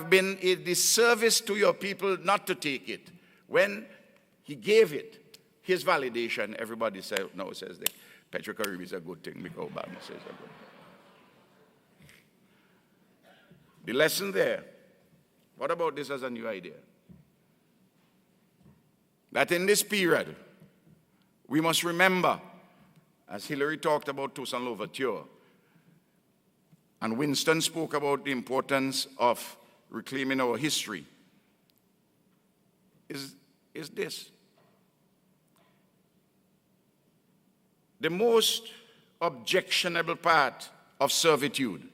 been a disservice to your people not to take it. When he gave it, his validation, everybody says that Pt40 is a good thing because Obama says a good thing. The lesson there, what about this as a new idea? That in this period, we must remember, as Hillary talked about Toussaint Louverture, and Winston spoke about the importance of reclaiming our history, is this. The most objectionable part of servitude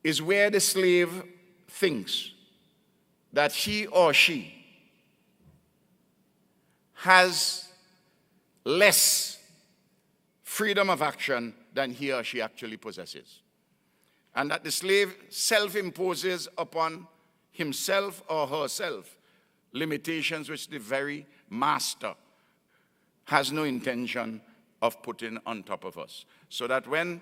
is where the slave thinks that he or she has less freedom of action than he or she actually possesses. And that the slave self-imposes upon himself or herself limitations which the very master has no intention of putting on top of us. So that when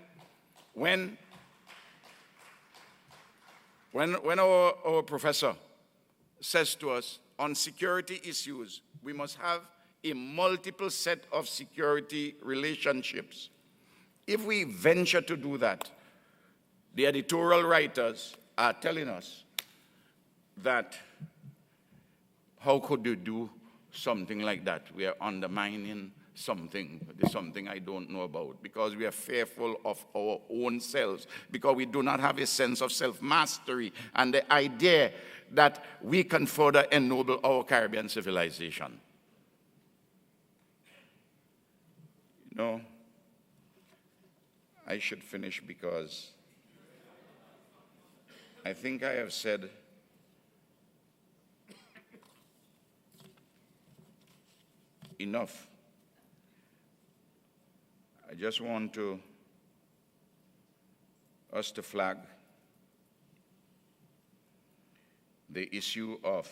our professor says to us, on security issues, we must have a multiple set of security relationships. If we venture to do that, the editorial writers are telling us that how could you do something like that? We are undermining something I don't know about, because we are fearful of our own selves, because we do not have a sense of self-mastery and the idea that we can further ennoble our Caribbean civilization. You know, I should finish because I think I have said enough. I just want us to flag the issue of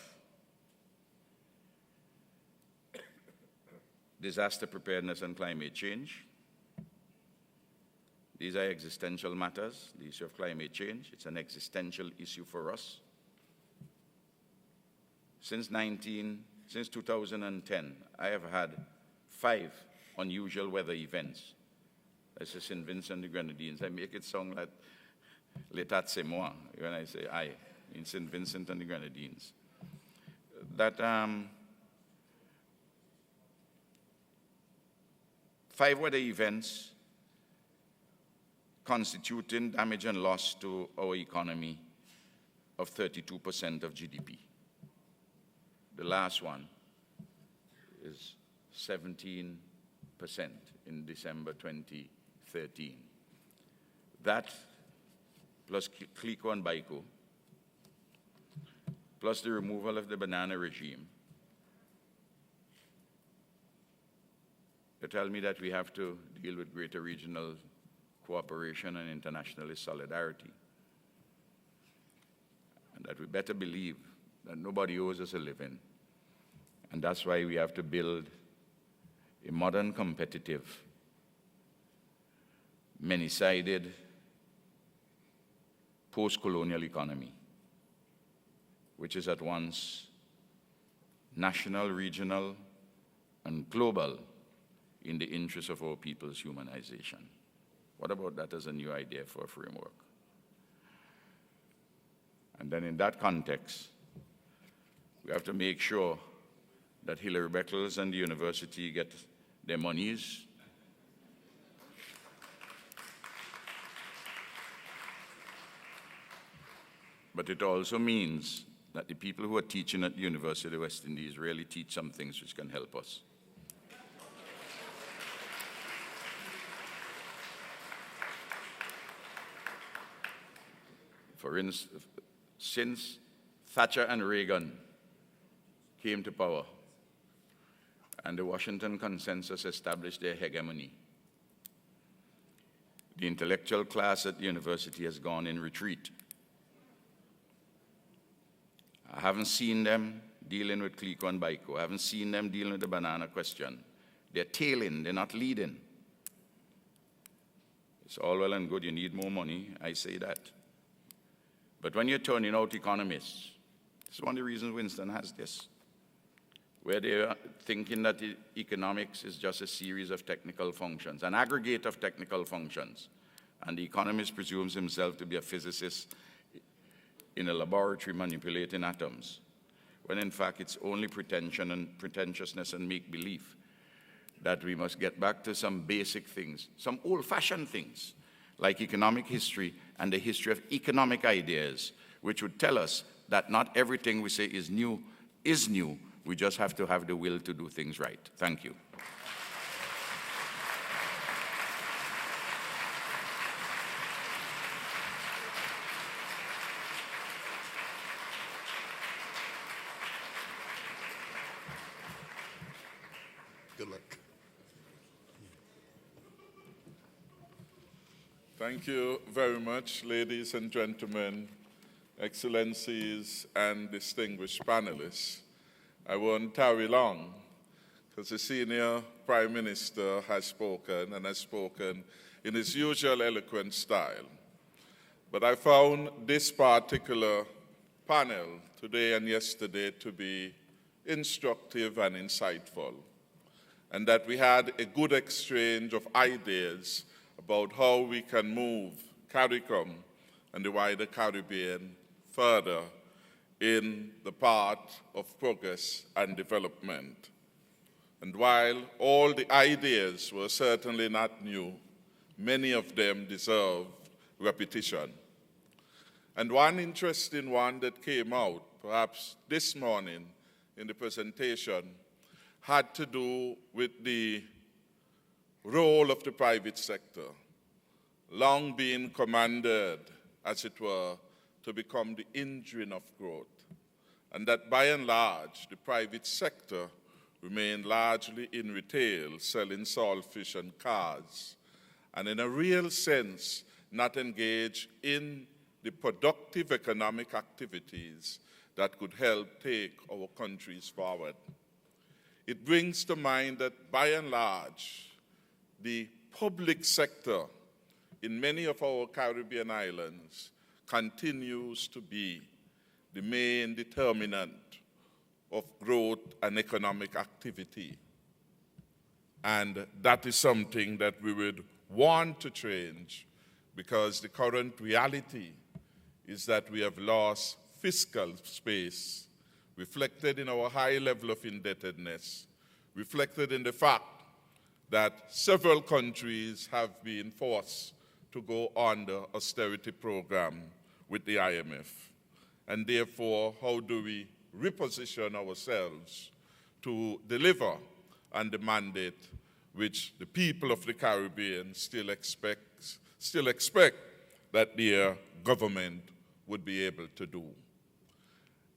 disaster preparedness and climate change. These are existential matters. The issue of climate change, it's an existential issue for us. Since 2010, I have had 5 unusual weather events. This is St. Vincent and the Grenadines. I make it sound like l'état c'est moi when I say I in St. Vincent and the Grenadines. That 5 weather events constituting damage and loss to our economy of 32% of GDP. The last one is 17% in December 2013. That plus Clico and Baiko, plus the removal of the banana regime, they tell me that we have to deal with greater regional cooperation and internationalist solidarity. And that we better believe that nobody owes us a living. And that's why we have to build a modern, competitive, many-sided, post-colonial economy, which is at once national, regional, and global in the interest of our people's humanization. What about that as a new idea for a framework? And then in that context, we have to make sure that Hillary Beckles and the university get their monies. But it also means that the people who are teaching at the University of the West Indies really teach some things which can help us. For instance, since Thatcher and Reagan came to power and the Washington Consensus established their hegemony, the intellectual class at the university has gone in retreat. I haven't seen them dealing with Clico and Baiko. I haven't seen them dealing with the banana question. They're tailing, they're not leading. It's all well and good, you need more money, I say that. But when you're turning out economists, this is one of the reasons Winston has this, where they are thinking that economics is just a series of technical functions, an aggregate of technical functions. And the economist presumes himself to be a physicist in a laboratory manipulating atoms, when in fact it's only pretension and pretentiousness and make-believe, that we must get back to some basic things, some old-fashioned things, like economic history and the history of economic ideas, which would tell us that not everything we say is new. We just have to have the will to do things right. Thank you. Good luck. Thank you very much, ladies and gentlemen, excellencies, and distinguished panelists. I won't tarry long, because the senior Prime Minister has spoken, and has spoken in his usual eloquent style. But I found this particular panel today and yesterday to be instructive and insightful, and that we had a good exchange of ideas about how we can move CARICOM and the wider Caribbean further in the path of progress and development. And while all the ideas were certainly not new, many of them deserve repetition. And one interesting one that came out, perhaps this morning in the presentation, had to do with the role of the private sector, long being commanded, as it were, to become the engine of growth, and that by and large, the private sector remained largely in retail, selling saltfish and cars, and in a real sense, not engaged in the productive economic activities that could help take our countries forward. It brings to mind that by and large, the public sector in many of our Caribbean islands continues to be the main determinant of growth and economic activity. And that is something that we would want to change, because the current reality is that we have lost fiscal space, reflected in our high level of indebtedness, reflected in the fact that several countries have been forced to go under austerity program with the IMF. And therefore, how do we reposition ourselves to deliver on the mandate which the people of the Caribbean still expect that their government would be able to do?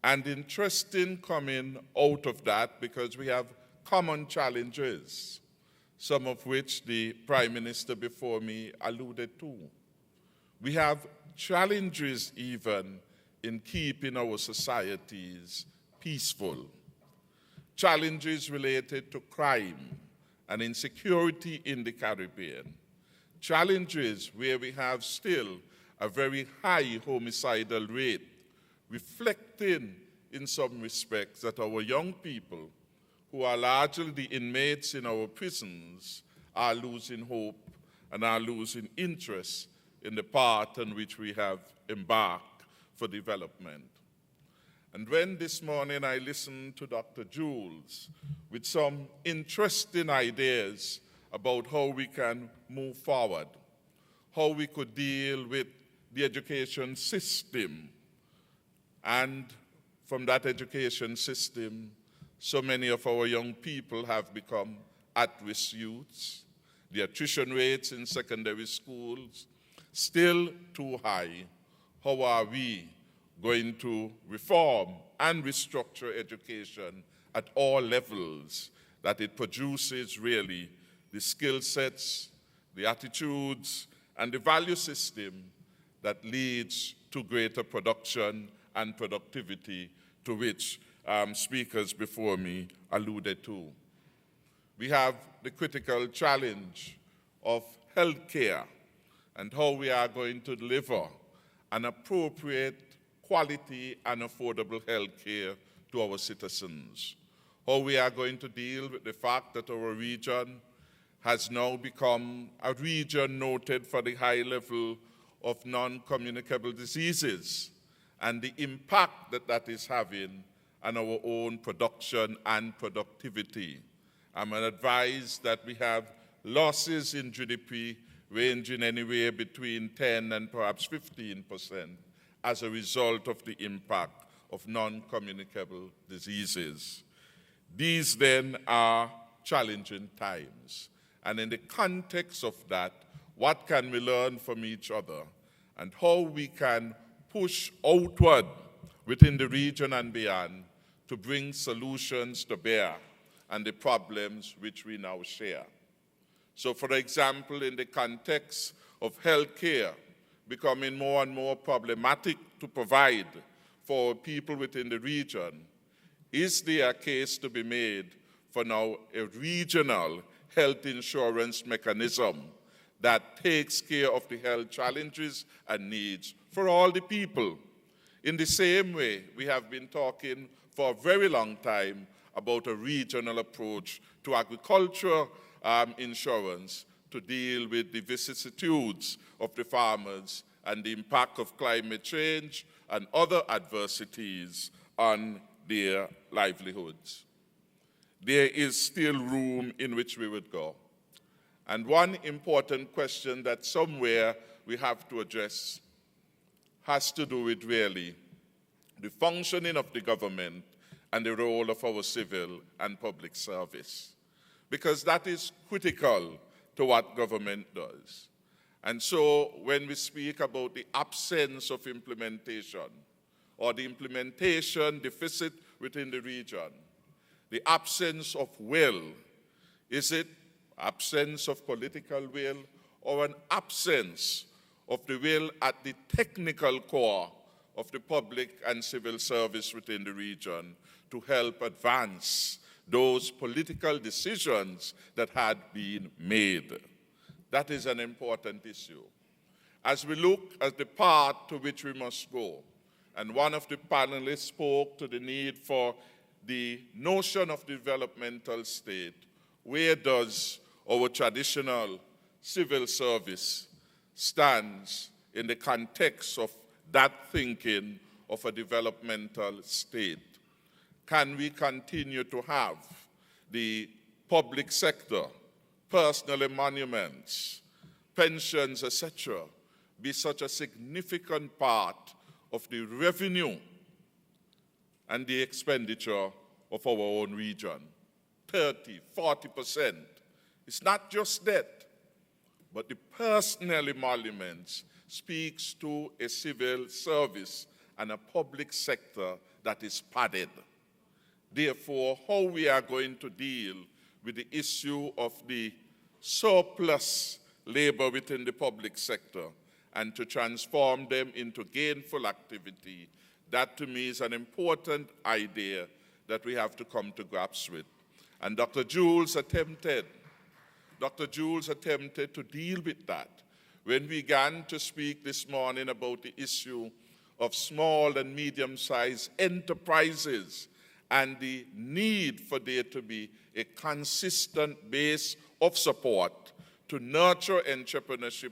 And interesting coming out of that, because we have common challenges, some of which the Prime Minister before me alluded to. We have challenges even in keeping our societies peaceful. Challenges related to crime and insecurity in the Caribbean. Challenges where we have still a very high homicidal rate, reflecting in some respects that our young people, who are largely the inmates in our prisons, are losing hope and are losing interest in the path on which we have embarked for development. And when this morning I listened to Dr. Jules with some interesting ideas about how we can move forward, how we could deal with the education system, and from that education system, so many of our young people have become at-risk youths. The attrition rates in secondary schools still too high. How are we going to reform and restructure education at all levels, that it produces really the skill sets, the attitudes, and the value system that leads to greater production and productivity, to which speakers before me alluded to? We have the critical challenge of healthcare and how we are going to deliver an appropriate quality and affordable health care to our citizens. How we are going to deal with the fact that our region has now become a region noted for the high level of non-communicable diseases and the impact that that is having on our own production and productivity. I'm advised that we have losses in GDP ranging anywhere between 10 and perhaps 15% as a result of the impact of non-communicable diseases. These then are challenging times. And in the context of that, what can we learn from each other and how we can push outward within the region and beyond to bring solutions to bear and the problems which we now share. So for example, in the context of healthcare becoming more and more problematic to provide for people within the region, is there a case to be made for now a regional health insurance mechanism that takes care of the health challenges and needs for all the people? In the same way, we have been talking for a very long time about a regional approach to agriculture insurance to deal with the vicissitudes of the farmers and the impact of climate change and other adversities on their livelihoods. There is still room in which we would go. And one important question that somewhere we have to address has to do with really the functioning of the government and the role of our civil and public service, because that is critical to what government does. And so when we speak about the absence of implementation or the implementation deficit within the region, the absence of will, is it absence of political will or an absence of the will at the technical core of the public and civil service within the region to help advance those political decisions that had been made? That is an important issue. As we look at the path to which we must go, and one of the panelists spoke to the need for the notion of developmental state, where does our traditional civil service stands in the context of that thinking of a developmental state? Can we continue to have the public sector, personal emoluments, pensions, etc., be such a significant part of the revenue and the expenditure of our own region? 30, 40%. It's not just that, but the personal emoluments speaks to a civil service and a public sector that is padded. Therefore, how we are going to deal with the issue of the surplus labor within the public sector and to transform them into gainful activity, that to me is an important idea that we have to come to grips with. And Dr. Jules attempted to deal with that when we began to speak this morning about the issue of small and medium-sized enterprises and the need for there to be a consistent base of support to nurture entrepreneurship